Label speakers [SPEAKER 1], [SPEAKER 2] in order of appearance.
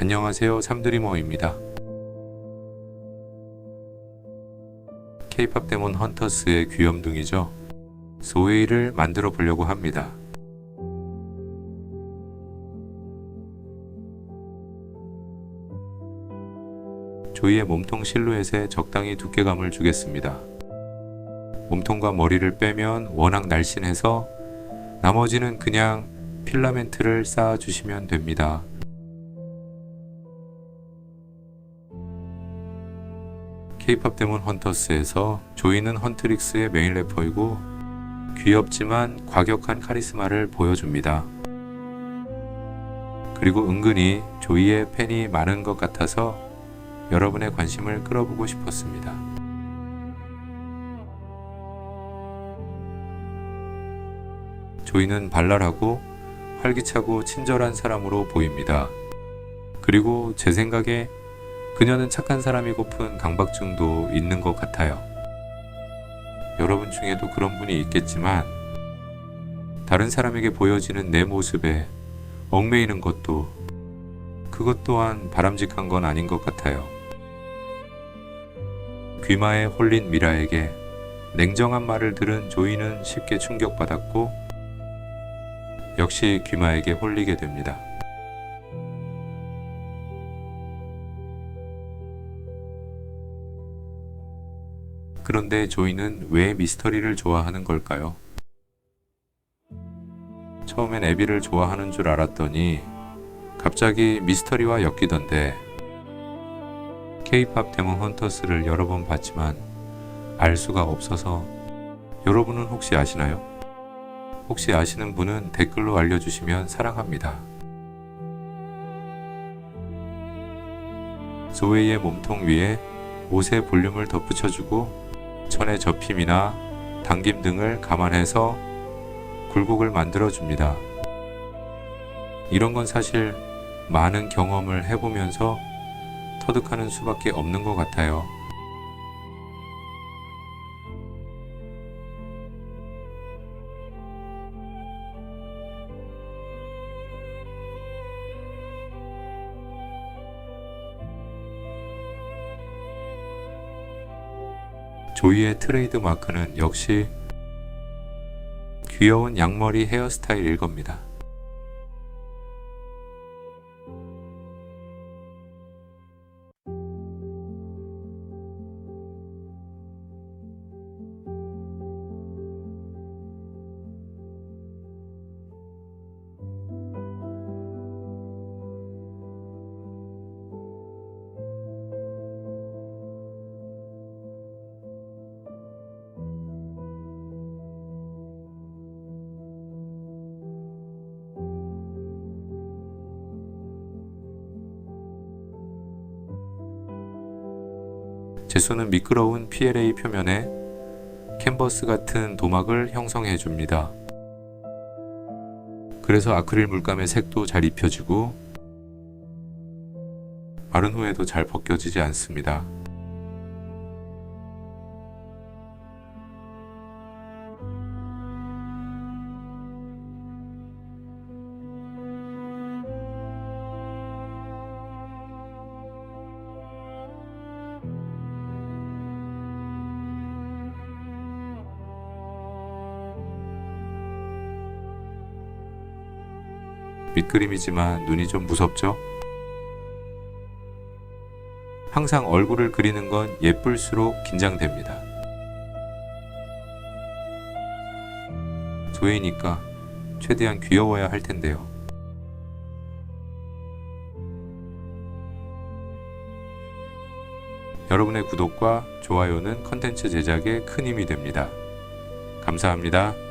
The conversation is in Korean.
[SPEAKER 1] 안녕하세요, 삼드리머입니다. K-POP 데몬 헌터스의 귀염둥이죠. 소웨이를 만들어 보려고 합니다. 조이의 몸통 실루엣에 적당히 두께감을 주겠습니다. 몸통과 머리를 빼면 워낙 날씬해서 나머지는 그냥 필라멘트를 쌓아주시면 됩니다. K-POP 데몬 헌터스에서 조이는 헌트릭스의 메인 래퍼이고 귀엽지만 과격한 카리스마를 보여줍니다. 그리고 은근히 조이의 팬이 많은 것 같아서 여러분의 관심을 끌어보고 싶었습니다. 조이는 발랄하고 활기차고 친절한 사람으로 보입니다. 그리고 제 생각에 그녀는 착한 사람이고픈 강박증도 있는 것 같아요. 여러분 중에도 그런 분이 있겠지만 다른 사람에게 보여지는 내 모습에 얽매이는 것도 그것 또한 바람직한 건 아닌 것 같아요. 귀마에 홀린 미라에게 냉정한 말을 들은 조이는 쉽게 충격받았고 역시 귀마에게 홀리게 됩니다. 그런데 조이는 왜 미스터리를 좋아하는 걸까요? 처음엔 애비를 좋아하는 줄 알았더니 갑자기 미스터리와 엮이던데 K-POP 데몬 헌터스를 여러 번 봤지만 알 수가 없어서 여러분은 혹시 아시나요? 혹시 아시는 분은 댓글로 알려주시면 사랑합니다. 조이의 몸통 위에 옷의 볼륨을 덧붙여주고 천의 접힘이나 당김 등을 감안해서 굴곡을 만들어줍니다. 이런 건 사실 많은 경험을 해보면서 터득하는 수밖에 없는 것 같아요. 조이의 트레이드 마크는 역시 귀여운 양머리 헤어스타일일 겁니다. 제 손은 미끄러운 PLA 표면에 캔버스 같은 도막을 형성해 줍니다. 그래서 아크릴 물감의 색도 잘 입혀지고 마른 후에도 잘 벗겨지지 않습니다. 밑그림이지만 눈이 좀 무섭죠? 항상 얼굴을 그리는 건 예쁠수록 긴장됩니다. 조이니까 최대한 귀여워야 할 텐데요. 여러분의 구독과 좋아요는 컨텐츠 제작에 큰 힘이 됩니다. 감사합니다.